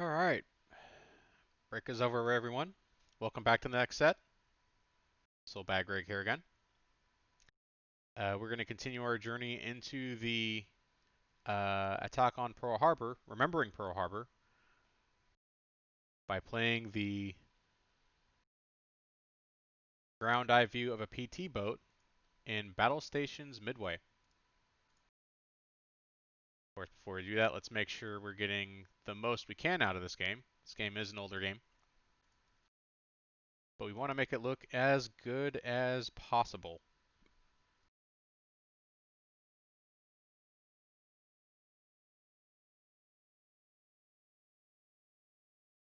All right, break is over, everyone. Welcome back to the next set. Soul Bag Rig here again. We're going to continue our journey into the attack on Pearl Harbor, remembering Pearl Harbor, by playing the ground eye view of a PT boat in Battlestations Midway. Of course, before we do that, let's make sure we're getting the most we can out of this game. This game is an older game, but we want to make it look as good as possible.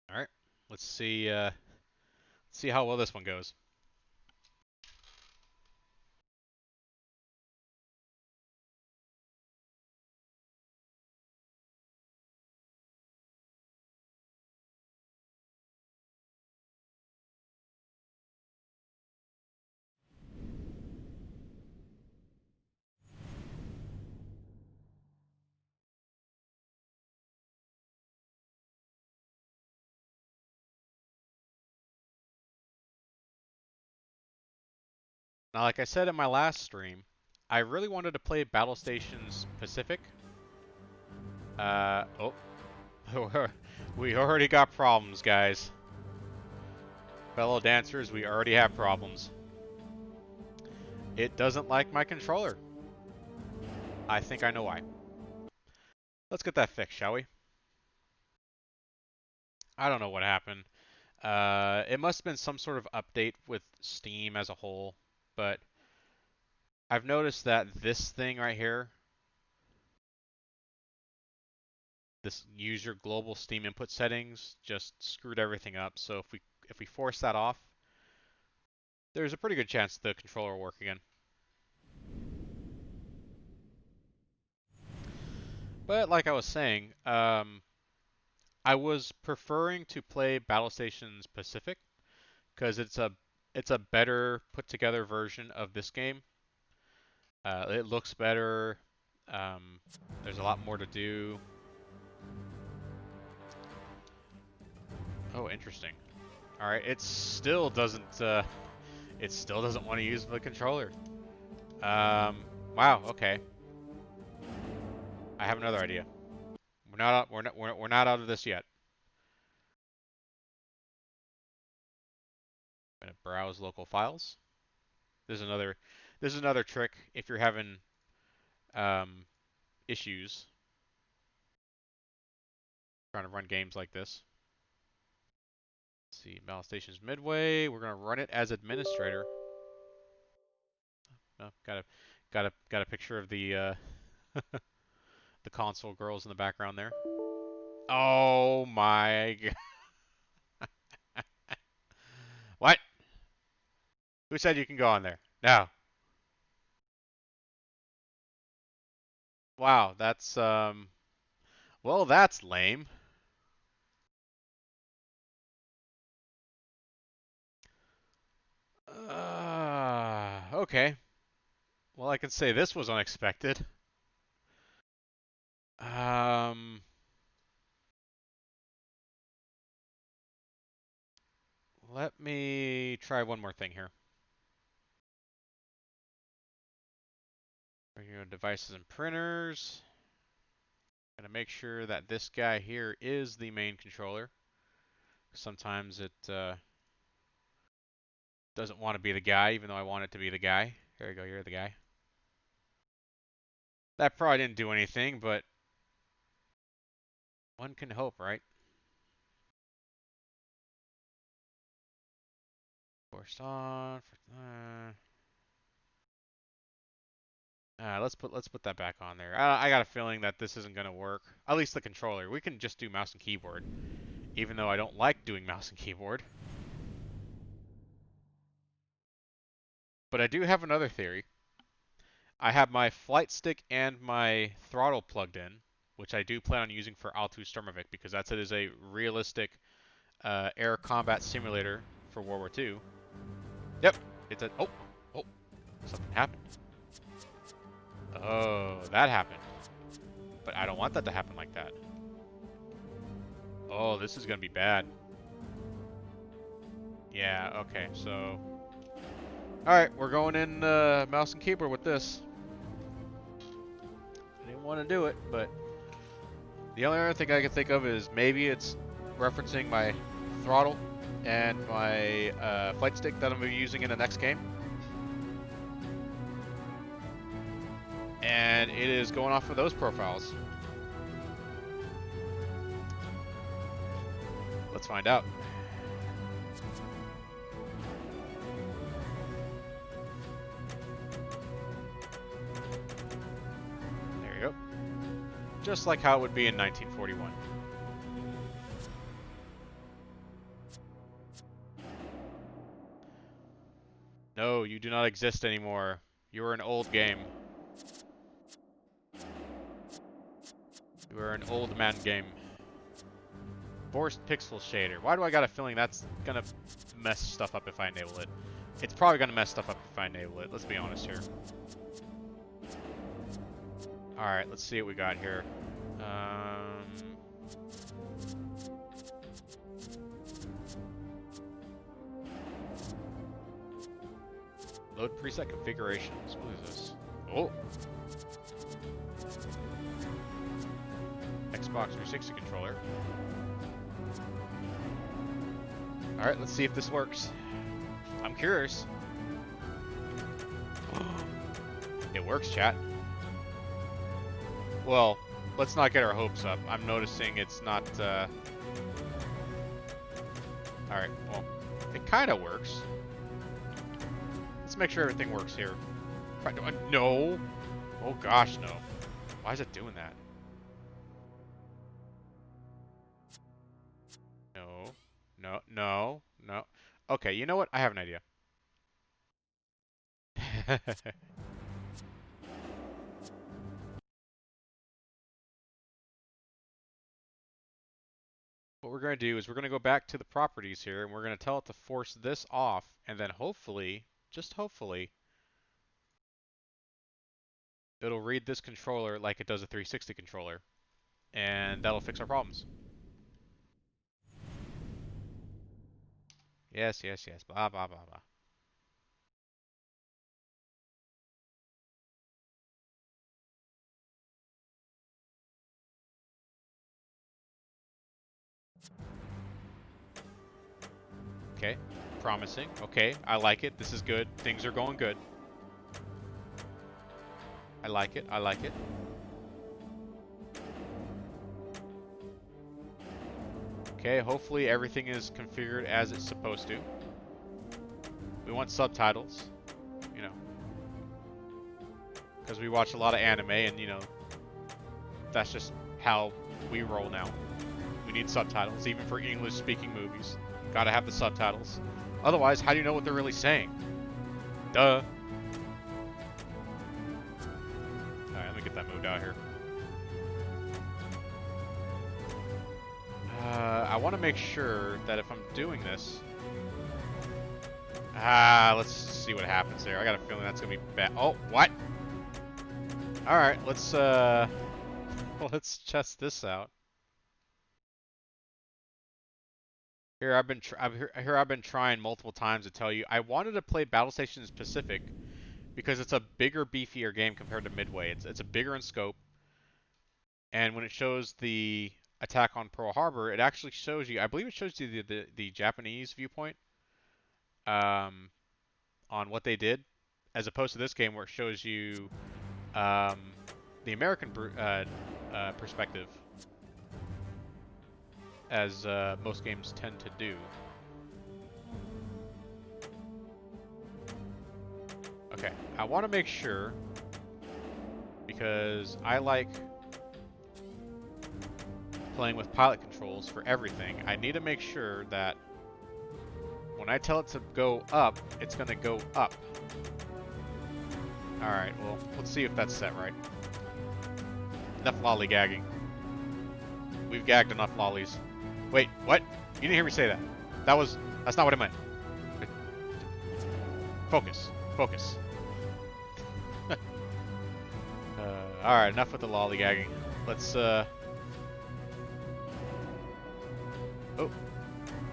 All right, let's see how well this one goes. Now, like I said in my last stream, I really wanted to play Battlestations Pacific. Oh, we already got problems, guys. Fellow dancers, we already have problems. It doesn't like my controller. I think I know why. Let's get that fixed, shall we? I don't know what happened. It must have been some sort of update with Steam as a whole, but I've noticed that this thing right here, this use your global Steam input settings, just screwed everything up. So if we force that off, there's a pretty good chance the controller will work again. But like I was saying, I was preferring to play Battlestations Pacific because it's a better put together version of this game. It looks better. There's a lot more to do. Oh, interesting. All right, it still doesn't want to use the controller. Wow. Okay. I have another idea. We're not out of this yet. I'm gonna browse local files. There's another trick if you're having um, issues trying to run games like this. Let's see, Battlestations Midway. We're gonna run it as administrator. Oh, got a picture of the the console girls in the background there. Oh my god! What? Who said you can go on there? No. Wow, that's well, that's lame. Okay. Well, I can say this was unexpected. Um, Let me try one more thing here. We're going to devices and printers. Gonna make sure that this guy here is the main controller. Sometimes it doesn't want to be the guy, even though I want it to be the guy. There you go, you're the guy. That probably didn't do anything, but one can hope, right? Forced on. Let's put that back on there. I got a feeling that this isn't gonna work. At least the controller. We can just do mouse and keyboard, even though I don't like doing mouse and keyboard. But I do have another theory. I have my flight stick and my throttle plugged in, which I do plan on using for Altu Sturmovik because it is a realistic air combat simulator for World War II. Yep, it's a oh, something happened. Oh, that happened. But I don't want that to happen like that. Oh, this is gonna be bad. Yeah, okay, so... Alright, we're going in mouse and keyboard with this. I didn't want to do it, but... The only other thing I can think of is maybe it's referencing my throttle and my flight stick that I'm going to be using in the next game. And it is going off of those profiles. Let's find out. There you go. Just like how it would be in 1941. No, you do not exist anymore. You are an old game. You are an old man game. Forced pixel shader. Why do I got a feeling that's gonna mess stuff up if I enable it? It's probably gonna mess stuff up if I enable it. Let's be honest here. Alright, let's see what we got here. Load preset configurations. What is this? Oh! Xbox 360 controller. Alright, let's see if this works. I'm curious. It works, chat. Well, let's not get our hopes up. I'm noticing it's not, Alright, well, it kind of works. Let's make sure everything works here. No! Oh gosh, no. Why is it doing that? No. No, no, no. Okay, you know what? I have an idea. What we're going to do is we're going to go back to the properties here, and we're going to tell it to force this off, and then hopefully, just hopefully, it'll read this controller like it does a 360 controller, and that'll fix our problems. Yes, yes, yes, blah, blah, blah, blah. Okay, promising. Okay, I like it. This is good. Things are going good. I like it. I like it. Okay, hopefully everything is configured as it's supposed to. We want subtitles, you know, because we watch a lot of anime, and you know, that's just how we roll now. We need subtitles, even for English-speaking movies. Gotta have the subtitles. Otherwise, how do you know what they're really saying? Duh. Alright, let me get that moved out here. I want to make sure that if I'm doing this... let's see what happens there. I got a feeling that's going to be bad. Oh, what? Alright, let's test this out. Here I've been trying multiple times to tell you I wanted to play Battlestations Pacific because it's a bigger, beefier game compared to Midway. It's a bigger in scope, and when it shows the attack on Pearl Harbor, it actually shows you. I believe it shows you the Japanese viewpoint on what they did, as opposed to this game where it shows you the American perspective, as most games tend to do. Okay, I want to make sure, because I like playing with pilot controls for everything. I need to make sure that when I tell it to go up, it's going to go up. Alright, well, let's see if that's set right. Enough lollygagging. We've gagged enough lollies. Wait, what? You didn't hear me say that. That's not what I meant. Focus. Focus. Alright, enough with the lollygagging. Let's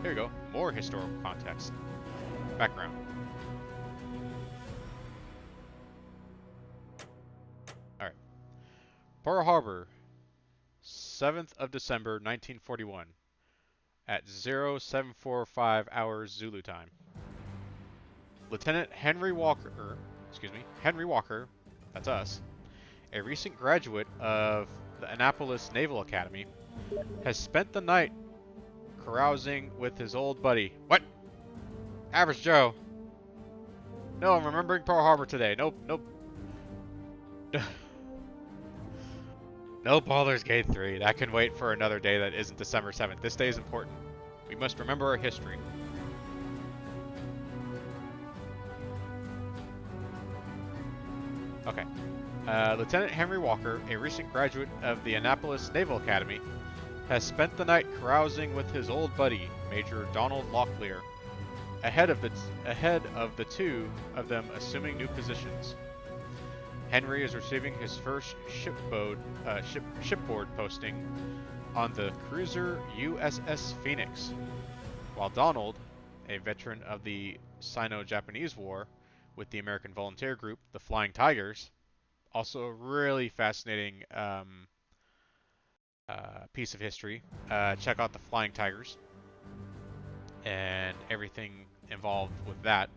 Here we go. More historical context. Background. Alright. Pearl Harbor, 7th of December, 1941, at 0745 hours Zulu time. Lieutenant Henry Walker, that's us, a recent graduate of the Annapolis Naval Academy, has spent the night carousing with his old buddy. What? Average Joe. No, I'm remembering Pearl Harbor today. Nope. No Baldur's Gate 3. That can wait for another day that isn't December 7th. This day is important. We must remember our history. Okay. Lieutenant Henry Walker, a recent graduate of the Annapolis Naval Academy, has spent the night carousing with his old buddy, Major Donald Locklear, ahead of the two of them assuming new positions. Henry is receiving his first shipboard posting on the cruiser USS Phoenix, while Donald, a veteran of the Sino-Japanese War with the American volunteer group, the Flying Tigers, also a really fascinating piece of history. Check out the Flying Tigers and everything involved with that.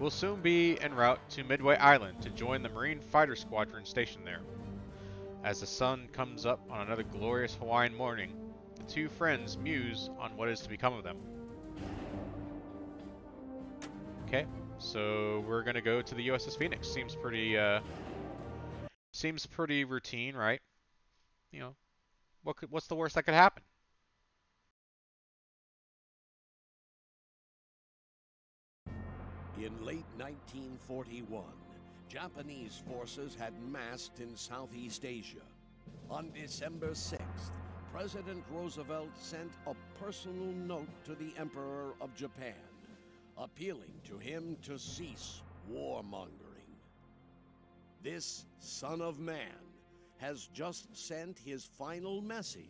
Will soon be en route to Midway Island to join the Marine Fighter Squadron stationed there. As the sun comes up on another glorious Hawaiian morning, the two friends muse on what is to become of them. Okay, so we're gonna go to the USS Phoenix. Seems pretty routine, right? You know, what's the worst that could happen? In late 1941, Japanese forces had massed in Southeast Asia. On December 6th, President Roosevelt sent a personal note to the Emperor of Japan, appealing to him to cease warmongering. This Son of Man has just sent his final message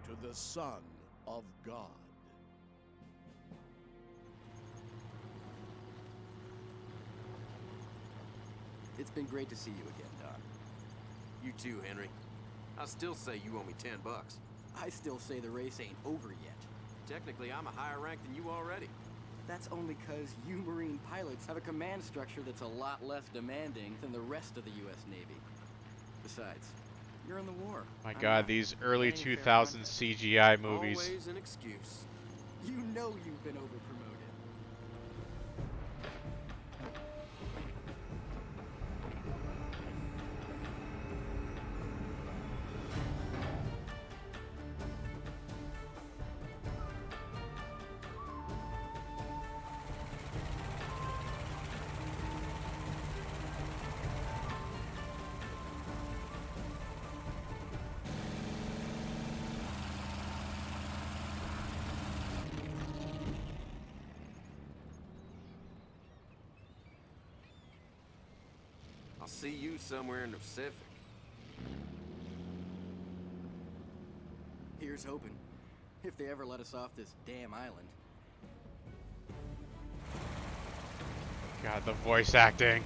to the Son of God. It's been great to see you again, Doc. You too, Henry. I still say you owe me $10. I still say the race ain't over yet. Technically, I'm a higher rank than you already. That's only because you Marine pilots have a command structure that's a lot less demanding than the rest of the U.S. Navy. Besides, you're in the war. My God, these early 2000s CGI movies. Always an excuse. You know you've been overpromoted. I'll see you somewhere in the Pacific. Here's hoping. If they ever let us off this damn island. God, the voice acting.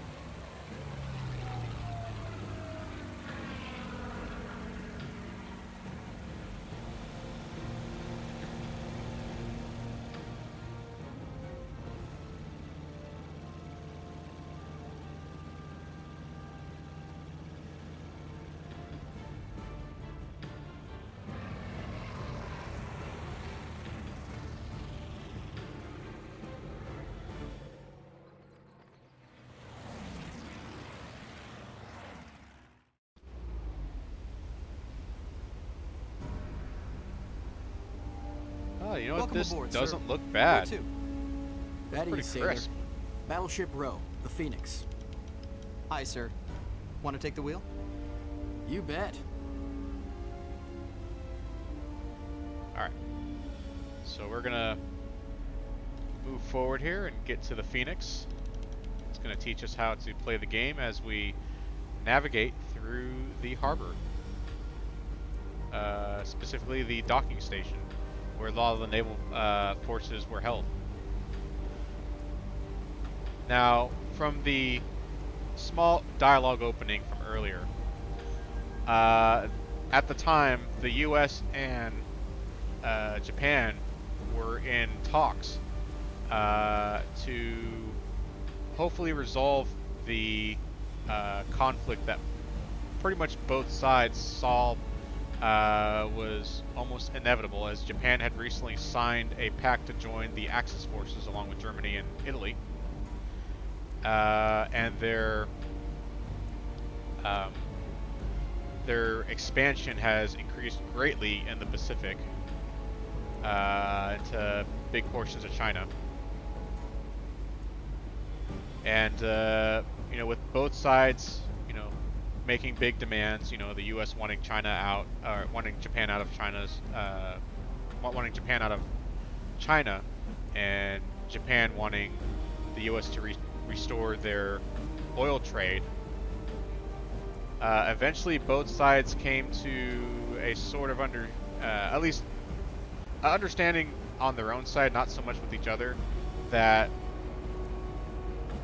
Oh, you know what? This doesn't look bad. That Pretty is Sailor. crisp. Battleship Row, the Phoenix. Hi, sir. Want to take the wheel? You bet. Alright. So we're gonna move forward here and get to the Phoenix. It's gonna teach us how to play the game as we navigate through the harbor. Specifically the docking station. where a lot of the naval forces were held. Now, from the small dialogue opening from earlier, at the time, the U.S. and Japan were in talks to hopefully resolve the conflict that pretty much both sides saw was almost inevitable, as Japan had recently signed a pact to join the Axis forces along with Germany and Italy, and their expansion has increased greatly in the Pacific into big portions of China. And you know, with both sides, you know, making big demands, you know, the U.S. wanting China out, or wanting Japan out of China, and Japan wanting the U.S. to restore their oil trade. Eventually, both sides came to a sort of at least understanding on their own side, not so much with each other, that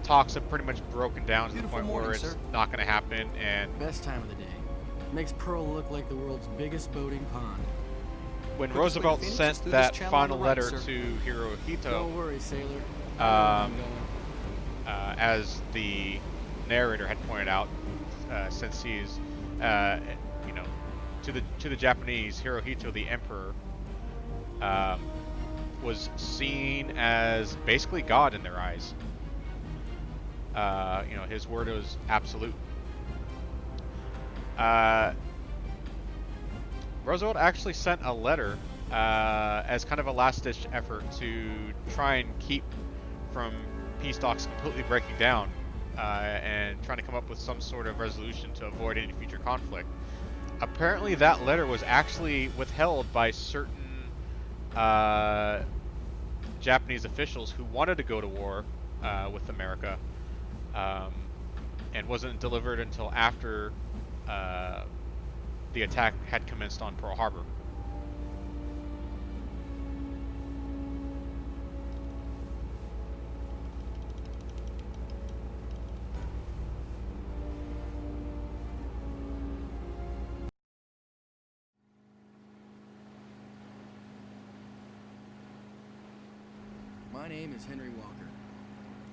talks have pretty much broken down to the point where it's not going to happen. And best time of the day. Makes Pearl look like the world's biggest boating pond. when Roosevelt sent that final letter to Hirohito, don't worry, sailor. As the narrator had pointed out, since he's, you know, to the Japanese, Hirohito, the emperor, was seen as basically God in their eyes. You know, his word was absolute. Roosevelt actually sent a letter as kind of a last-ditch effort to try and keep from peace talks completely breaking down and trying to come up with some sort of resolution to avoid any future conflict. Apparently that letter was actually withheld by certain Japanese officials who wanted to go to war with America, and wasn't delivered until after the attack had commenced on Pearl Harbor. My name is Henry Walker.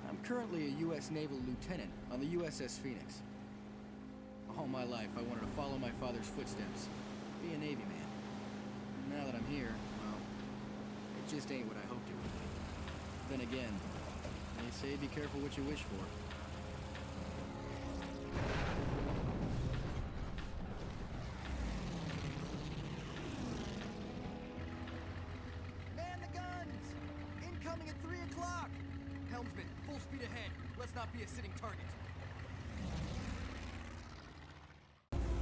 I'm currently a U.S. Naval Lieutenant on the USS Phoenix. All my life, I wanted to follow my father's footsteps, be a Navy man. Now that I'm here, well, it just ain't what I hoped it would be. Then again, they say be careful what you wish for. Man the guns! Incoming at 3 o'clock! Helmsman, full speed ahead. Let's not be a sitting target.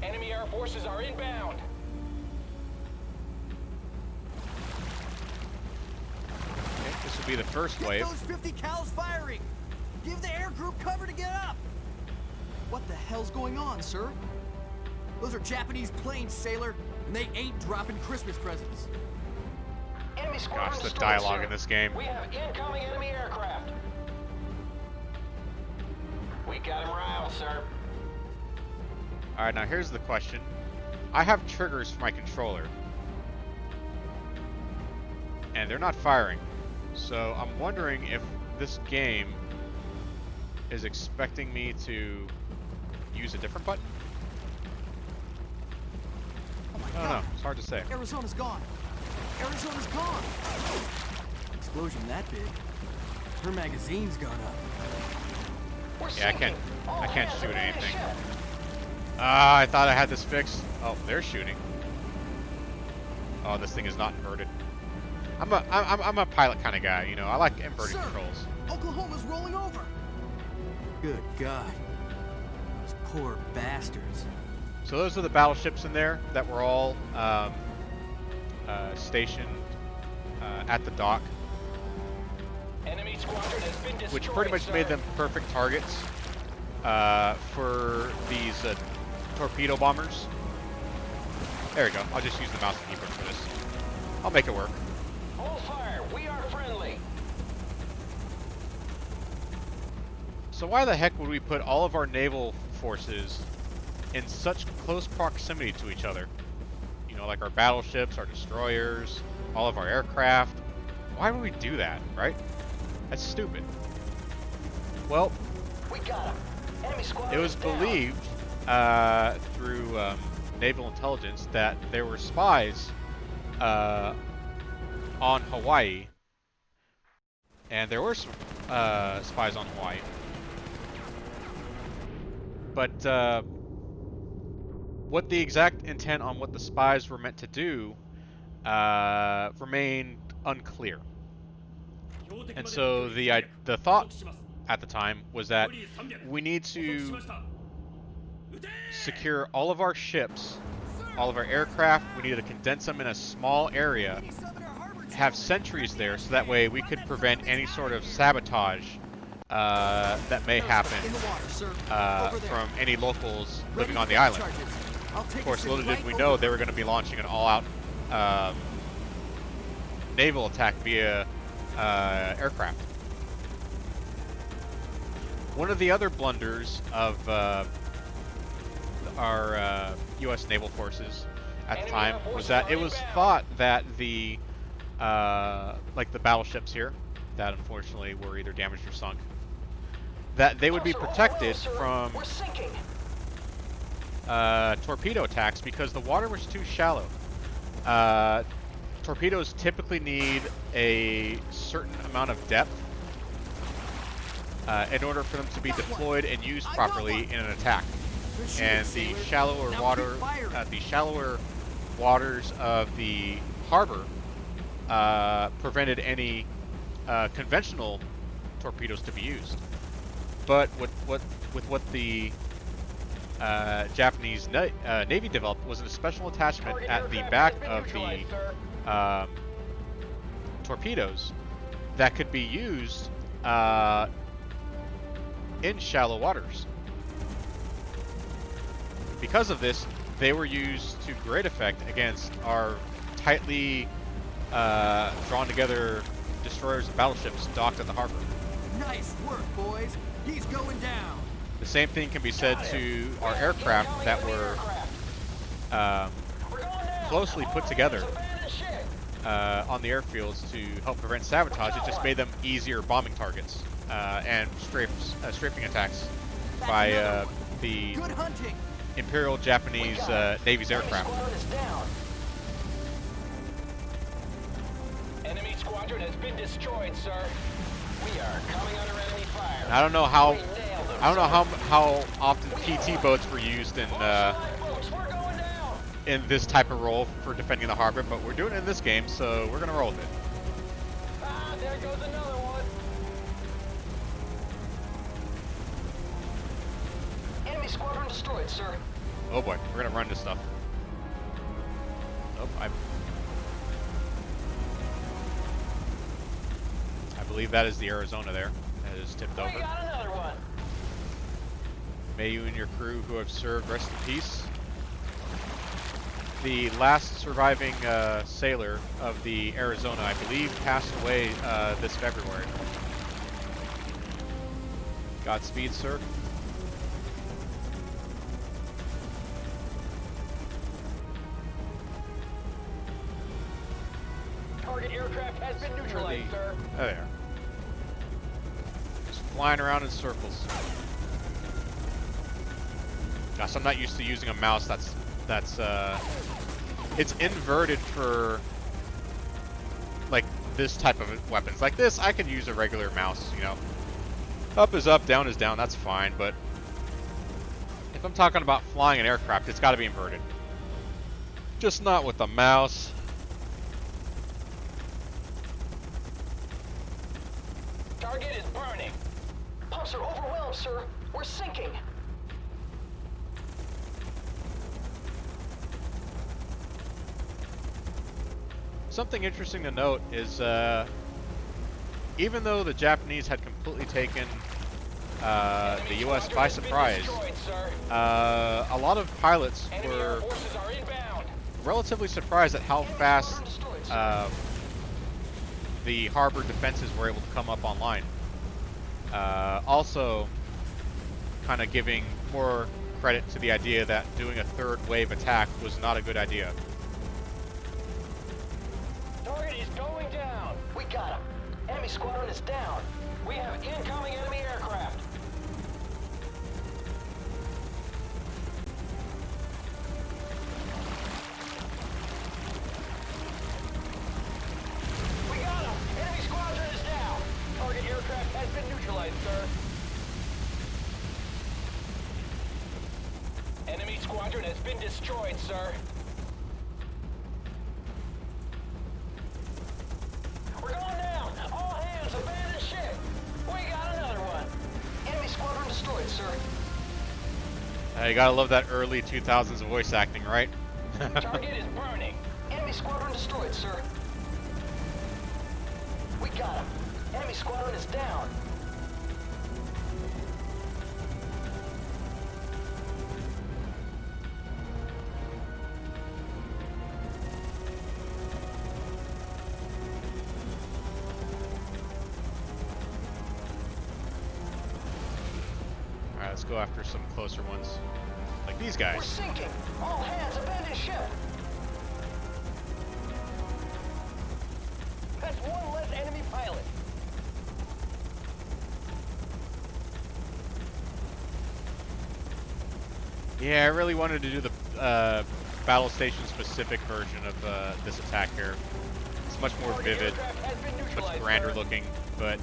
Enemy air forces are inbound. Okay, this will be the first Get wave. those 50 cals firing! Give the air group cover to get up! What the hell's going on, sir? Those are Japanese planes, sailor, and they ain't dropping Christmas presents. Enemy squadron Gosh, the destroyed, dialogue sir. in this game. We have incoming enemy aircraft. We got him riled, sir. Alright, now here's the question. I have triggers for my controller, and they're not firing. So I'm wondering if this game is expecting me to use a different button? Oh my I don't know. It's hard to say. Arizona's gone. Arizona's gone. Explosion that big. Her magazine's gone up. We're Yeah, I sinking. All I can't hands shoot abandon anything. ship. I thought I had this fixed. Oh, they're shooting. Oh, this thing is not inverted. I'm a pilot kind of guy, you know. I like inverted Sir, controls. Oklahoma's rolling over. Good God. Those poor bastards. So those are the battleships in there that were all stationed at the dock, Enemy squadron has been destroyed, which pretty much sir. made them perfect targets for these torpedo bombers. There we go. I'll just use the mouse keyboard for this. I'll make it work. Hold fire. We are friendly. So why the heck would we put all of our naval forces in such close proximity to each other? You know, like our battleships, our destroyers, all of our aircraft. Why would we do that, right? That's stupid. Well, We got him. Enemy squad it was is down. believed through naval intelligence that there were spies on Hawaii, and there were spies on Hawaii. But what the exact intent on what the spies were meant to do remained unclear. And so the thought at the time was that we need to secure all of our ships, all of our aircraft. We needed to condense them in a small area, have sentries there, so that way we could prevent any sort of sabotage that may happen from any locals living on the island. Of course, little did we know they were going to be launching an all-out naval attack via aircraft. One of the other blunders of our U.S. naval forces at the time was that it was thought that the like the battleships here, that unfortunately were either damaged or sunk, that they would be protected from torpedo attacks because the water was too shallow. Torpedoes typically need a certain amount of depth in order for them to be deployed and used properly in an attack. And the shallower waters of the harbor prevented any conventional torpedoes to be used. But with what the Japanese Navy developed was a special attachment at the back of the torpedoes that could be used in shallow waters. Because of this, they were used to great effect against our tightly drawn together destroyers and battleships docked at the harbor. Nice work, boys. He's going down. The same thing can be said to our aircraft that were closely put together on the airfields to help prevent sabotage. It just made them easier bombing targets and strafing attacks by the Good hunting. Imperial Japanese Navy's aircraft. Enemy squadron has been destroyed, sir. We are coming under enemy fire. I don't know how often PT boats were used in this type of role for defending the harbor, but we're doing it in this game, so we're gonna roll with it. Ah, there goes another one. Enemy squadron destroyed, sir. Oh boy, we're gonna run this stuff. Nope, I believe that is the Arizona there. That is tipped We over. got another one. May you and your crew who have served rest in peace. The last surviving sailor of the Arizona, I believe, passed away this February. Godspeed, sir. Target aircraft has been neutralized, sir. Oh, there. Just flying around in circles. Gosh, I'm not used to using a mouse that's it's inverted for like this type of weapons. Like this, I can use a regular mouse, you know. Up is up, down is down, that's fine, but if I'm talking about flying an aircraft, it's gotta be inverted. Just not with the mouse. Target is burning. Pumps are overwhelmed, sir. We're sinking. Something interesting to note is even though the Japanese had completely taken the U.S. by surprise, a lot of pilots were relatively surprised at how fast the harbor defenses were able to come up online. Also, kind of giving more credit to the idea that doing a third wave attack was not a good idea. Target is going down. We got him. Enemy squadron is down. We have incoming enemy aircraft. We got him. Enemy squadron is down. Target aircraft has been neutralized, sir. Enemy squadron has been destroyed, sir. We're going down! All hands, abandon ship! We got another one! Enemy squadron destroyed, sir. You gotta love that early 2000s voice acting, right? Target is burning. Enemy squadron destroyed, sir. We got him. Enemy squadron is down. Alright, let's go after some closer ones. Like these We're guys. sinking. All hands, abandon ship. That's one less enemy pilot. Yeah, I really wanted to do the battle station specific version of this attack here. It's much more Target vivid, aircraft has been much neutralized, grander sir. looking, but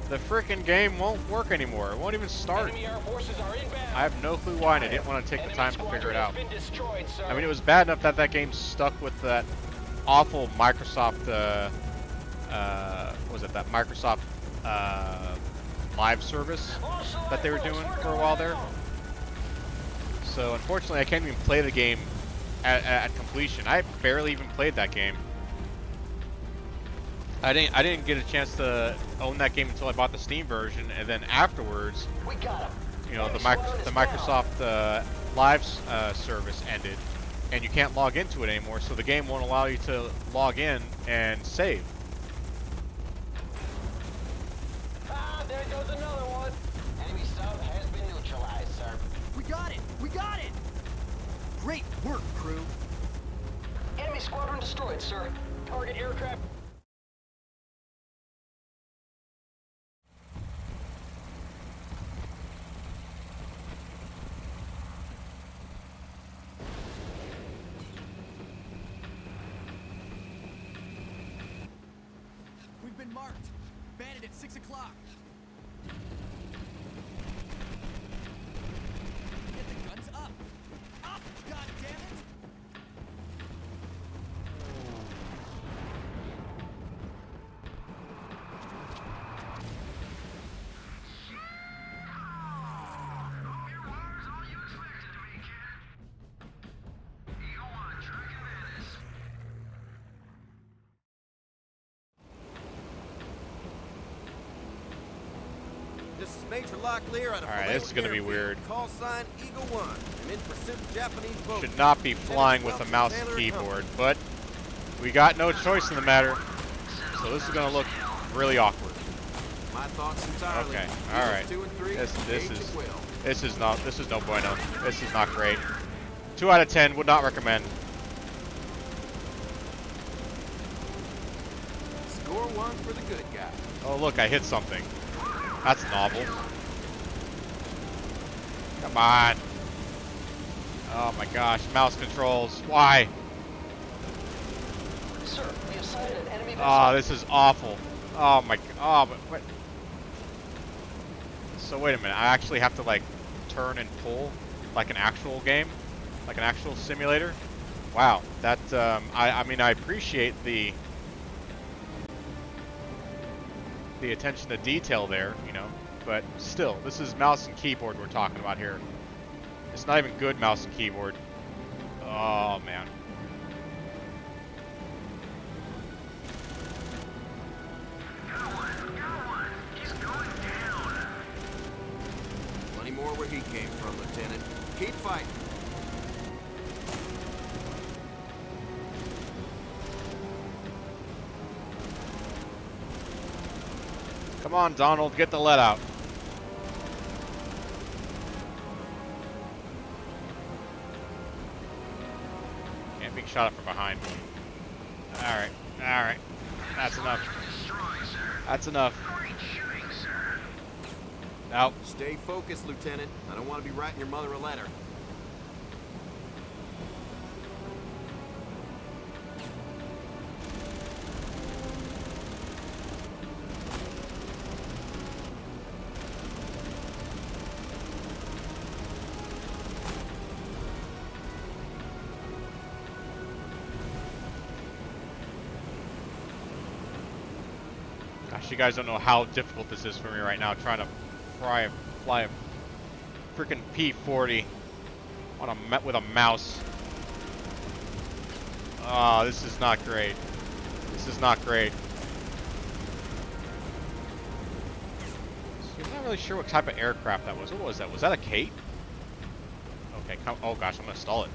the frickin' game won't work anymore. It won't even start. Enemy air forces are inbound. I have no clue why, and I didn't want to take the Enemy time to squadron figure it has out. been destroyed, sir. I mean, it was bad enough that that game stuck with that awful Microsoft, what was it, that Microsoft live service that they were doing for a while there. So unfortunately, I can't even play the game at completion. I barely even played that game. I didn't get a chance to own that game until I bought the Steam version, and then afterwards, We got him. you know, the Enemy squadron is down. Microsoft live service ended, and you can't log into it anymore. So the game won't allow you to log in and save. Ah, there goes another one. Enemy sub has been neutralized, sir. We got it! We got it! Great work, crew. Enemy squadron destroyed, sir. Target aircraft. We've been marked. Bandit at 6 o'clock. Get the guns up. Up, goddammit! This is Major Locklear out of Alright, this is gonna be weird. Call sign Eagle 1. I'm in pursuit of Japanese boat. Should not be flying with a mouse and keyboard, but we got no choice in the matter. So this is gonna look really awkward. My thoughts entirely. Okay, Eagles alright. 2 and 3, This engage is at will. this is no bueno. This is not great. 2 out of 10, would not recommend. Score 1 for the good guy. Oh look, I hit something. That's novel. Come on. Oh my gosh, mouse controls. Why? Sir, we have sighted an enemy vessel. Oh, this is awful. Oh my god. Oh, but what? So wait a minute. I actually have to like turn and pull like an actual game, like an actual simulator. Wow. That I mean I appreciate the attention to detail there, you know, but still, this is mouse and keyboard we're talking about here. It's not even good mouse and keyboard. Oh man. Plenty more where he came from, Lieutenant. Keep fighting. Come on, Donald, get the lead out. Can't be shot at from behind. Alright, alright. That's enough. That's enough. Now, Stay focused, Lieutenant. I don't want to be writing your mother a letter. gosh, you guys don't know how difficult this is for me right now, trying to fly a freaking P-40 on with a mouse. Oh, this is not great. This is not great. So I'm not really sure what type of aircraft that was. What was that? Was that a Kate? Okay, come. Oh gosh, I'm gonna stall it.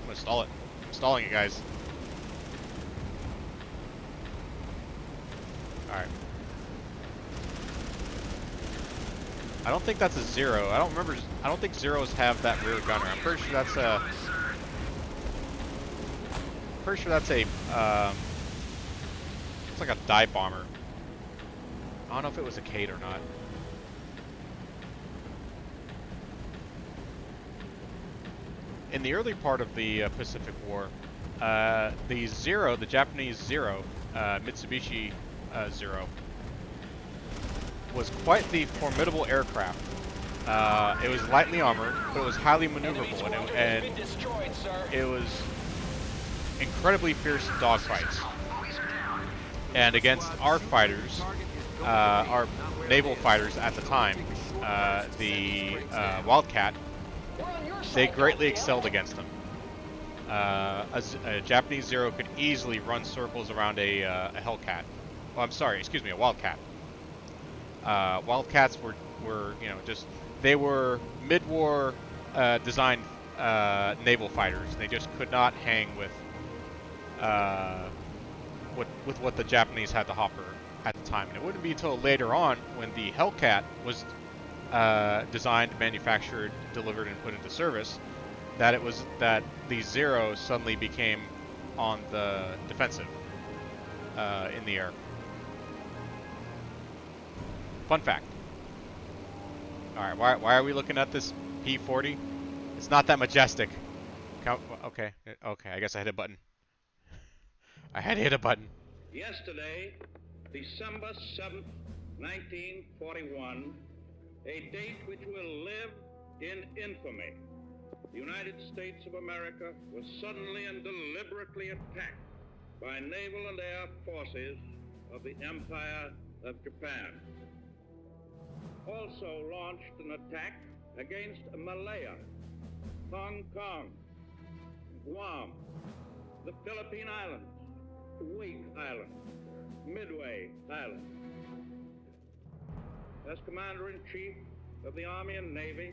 I'm gonna stall it. I'm stalling it, guys. Alright. I don't think that's a Zero. I don't remember. I don't think Zeros have that rear gunner. I'm pretty sure that's a. Pretty sure that's a. It's like a dive bomber. I don't know if it was a Kate or not. In the early part of the Pacific War, the Zero, the Japanese Zero, Mitsubishi Zero, was quite the formidable aircraft. It was lightly armored, but it was highly maneuverable, and it was incredibly fierce in dogfights. And against our fighters, our naval fighters at the time, the Wildcat, they greatly excelled against them. A Japanese Zero could easily run circles around a Hellcat. Oh, I'm sorry, excuse me, a Wildcat. Wildcats were just, they were mid-war designed naval fighters. They just could not hang with what the Japanese had to offer at the time. And it wouldn't be until later on, when the Hellcat was designed, manufactured, delivered, and put into service, that the Zero suddenly became on the defensive in the air. Fun fact. Alright, why are we looking at this P-40? It's not that majestic. Okay, I guess I hit a button. I had to hit a button. Yesterday, December 7th, 1941, a date which will live in infamy. The United States of America was suddenly and deliberately attacked by naval and air forces of the Empire of Japan. Also launched an attack against Malaya, Hong Kong, Guam, the Philippine Islands, Wake Island, Midway Island. As Commander-in-Chief of the Army and Navy,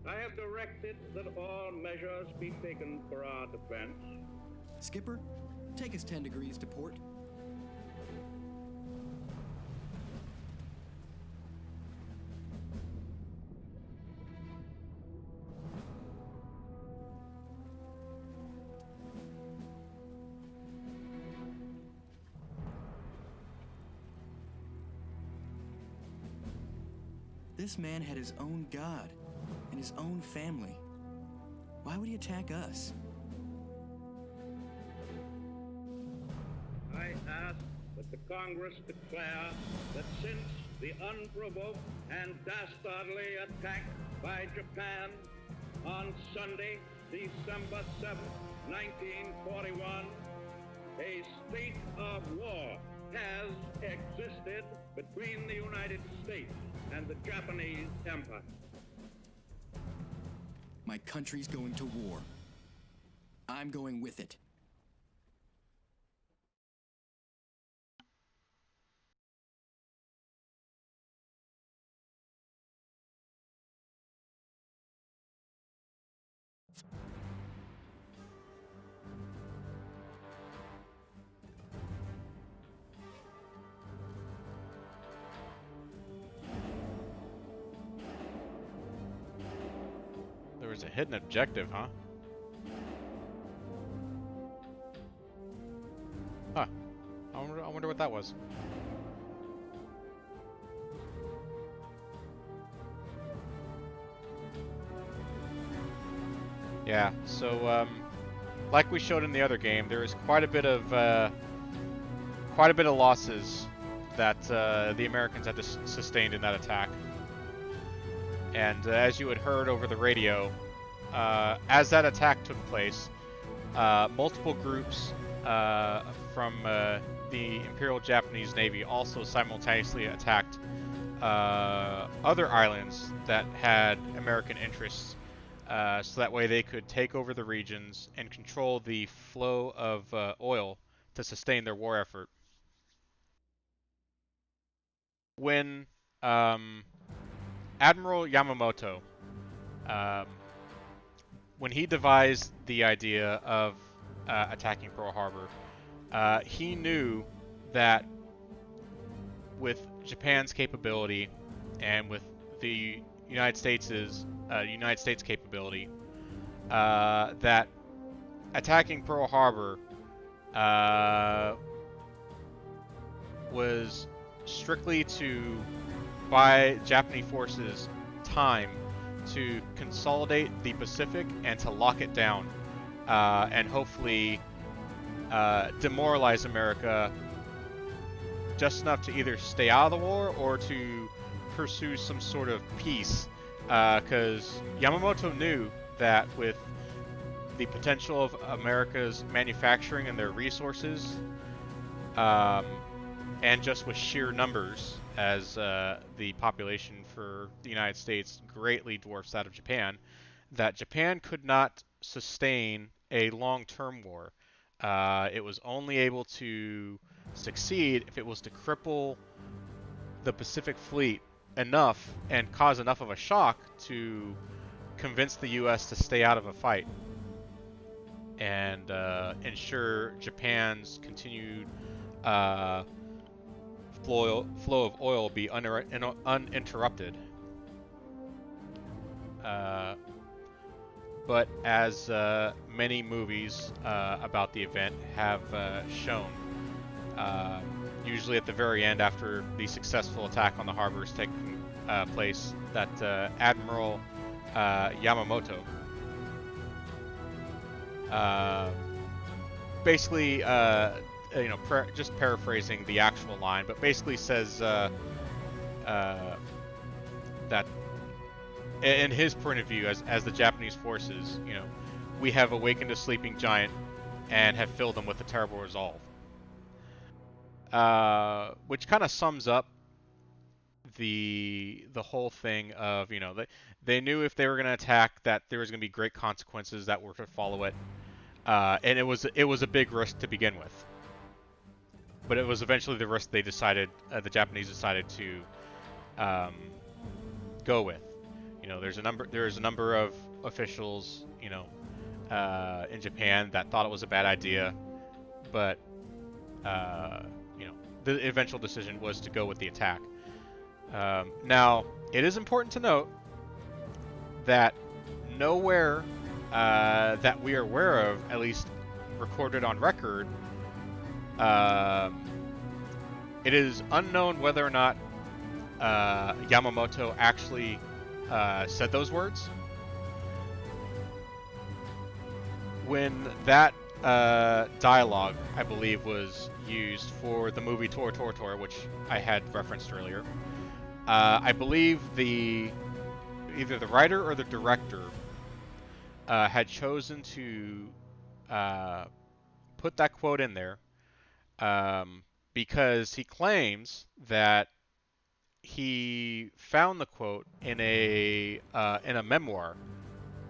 I have directed that all measures be taken for our defense. Skipper, take us 10 degrees to port. This man had his own god and his own family. Why would he attack us? I ask that the Congress declare that since the unprovoked and dastardly attack by Japan on Sunday, December 7th, 1941, a state of war has existed between the United States and the Japanese Empire. My country's going to war. I'm going with it. There's a hidden objective, huh? Huh. I wonder what that was. Yeah, so like we showed in the other game, there is quite a bit of losses that the Americans had sustained in that attack. And as you had heard over the radio, as that attack took place, multiple groups from the Imperial Japanese Navy also simultaneously attacked other islands that had American interests, so that way they could take over the regions and control the flow of oil to sustain their war effort. When Admiral Yamamoto, um, when he devised the idea of attacking Pearl Harbor, he knew that with Japan's capability and with the United States' capability, that attacking Pearl Harbor was strictly to buy Japanese forces time to consolidate the Pacific and to lock it down, and hopefully demoralize America just enough to either stay out of the war or to pursue some sort of peace, because Yamamoto knew that with the potential of America's manufacturing and their resources, and just with sheer numbers, as the population for the United States greatly dwarfs that of Japan, that Japan could not sustain a long-term war. It was only able to succeed if it was to cripple the Pacific Fleet enough and cause enough of a shock to convince the U.S. to stay out of a fight and ensure Japan's continued flow of oil be uninterrupted. But as many movies about the event have shown, usually at the very end, after the successful attack on the harbor has taken place, that Admiral Yamamoto basically, just paraphrasing the actual line, but basically says that in his point of view, as the Japanese forces, we have awakened a sleeping giant and have filled them with a terrible resolve. Which kind of sums up the whole thing of, they knew if they were going to attack that there was going to be great consequences that were to follow it, and it was a big risk to begin with. But it was eventually the risk the Japanese decided to go with. There's a number of officials, in Japan that thought it was a bad idea, but the eventual decision was to go with the attack. Now, it is important to note that nowhere that we are aware of, at least recorded on record, it is unknown whether or not Yamamoto actually said those words. When that dialogue, I believe, was used for the movie Tor Tor Tor, which I had referenced earlier, I believe either the writer or the director had chosen to put that quote in there because he claims that he found the quote in a memoir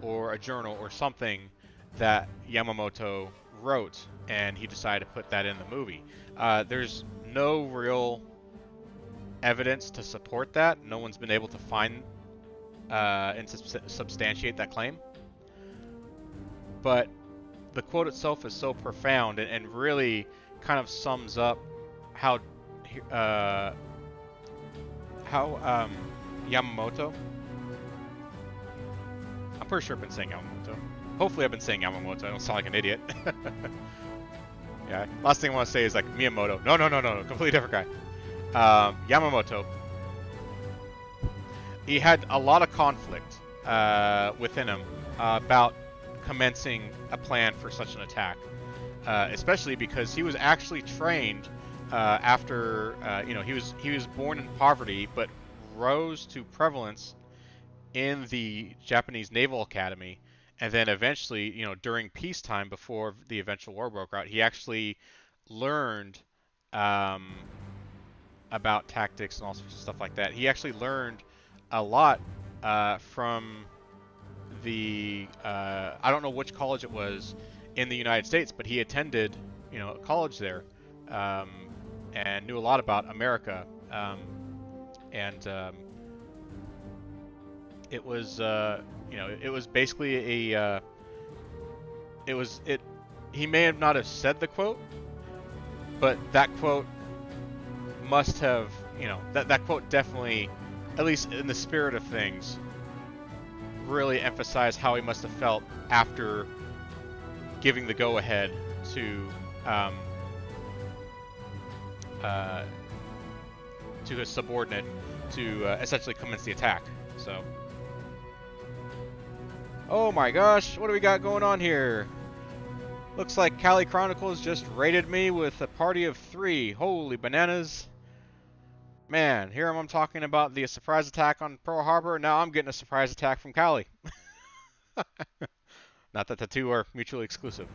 or a journal or something that Yamamoto wrote, and he decided to put that in the movie. There's no real evidence to support that. No one's been able to find and substantiate that claim. But the quote itself is so profound and really kind of sums up how Yamamoto, I'm pretty sure I've been saying Yamamoto. Hopefully I've been saying Yamamoto. I don't sound like an idiot. Yeah. Last thing I want to say is like Miyamoto. No, completely different guy. Yamamoto. He had a lot of conflict within him about commencing a plan for such an attack, especially because he was actually trained after he was born in poverty but rose to prevalence in the Japanese Naval Academy, and then eventually, during peacetime before the eventual war broke out, he actually learned um, about tactics and all sorts of stuff like that. He actually learned a lot from the I don't know which college it was in the United States, but he attended a college there, um, and knew a lot about America, and it was it was basically a he may have not have said the quote, but that quote must have, that quote definitely, at least in the spirit of things, really emphasized how he must have felt after giving the go-ahead to his subordinate to essentially commence the attack. So, oh my gosh, what do we got going on here? Looks like Cali Chronicles just raided me with a party of 3. Holy bananas. Man, here I'm talking about the surprise attack on Pearl Harbor. Now I'm getting a surprise attack from Cali. Not that the two are mutually exclusive.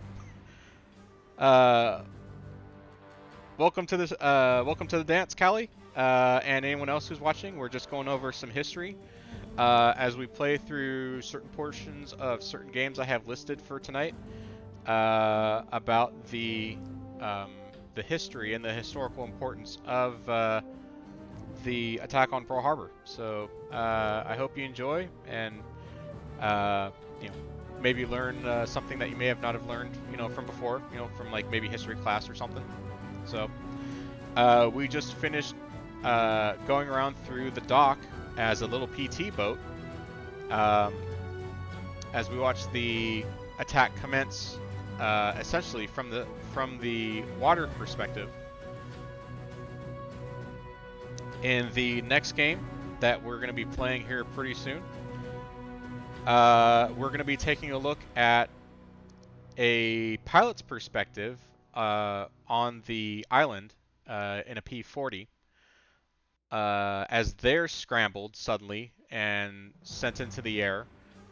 Welcome to the dance, Cali, and anyone else who's watching. We're just going over some history as we play through certain portions of certain games I have listed for tonight about the history and the historical importance of the attack on Pearl Harbor. So I hope you enjoy and maybe learn something that you may have not have learned from before, from like maybe history class or something. So we just finished going around through the dock as a little PT boat as we watched the attack commence essentially from the water perspective. In the next game that we're going to be playing here pretty soon, we're going to be taking a look at a pilot's perspective on the island in a P-40 as they're scrambled suddenly and sent into the air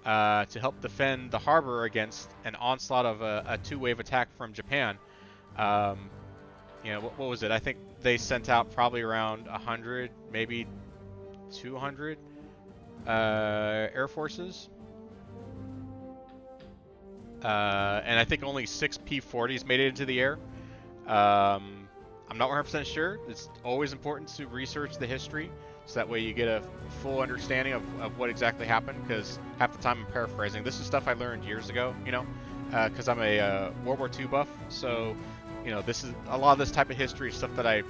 to help defend the harbor against an onslaught of a two-wave attack from Japan. What was it? I think they sent out probably around 100, maybe 200 air forces. And I think only 6 P-40s made it into the air. I'm not 100% sure. It's always important to research the history, so that way you get a full understanding of what exactly happened, because half the time I'm paraphrasing. This is stuff I learned years ago, because I'm a World War II buff, so this is a lot of this type of history stuff that I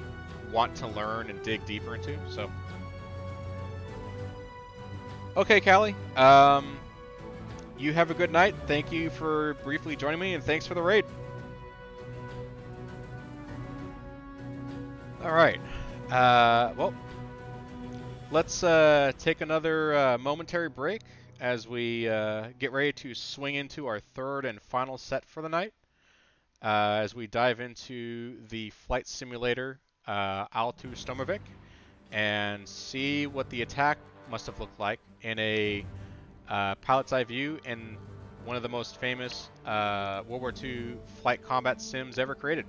want to learn and dig deeper into. So, okay, Callie, you have a good night. Thank you for briefly joining me, and thanks for the raid. All right, well, let's take another momentary break as we get ready to swing into our third and final set for the night. As we dive into the flight simulator Altu Stormovik and see what the attack must have looked like in a pilot's eye view in one of the most famous World War II flight combat sims ever created.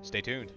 Stay tuned.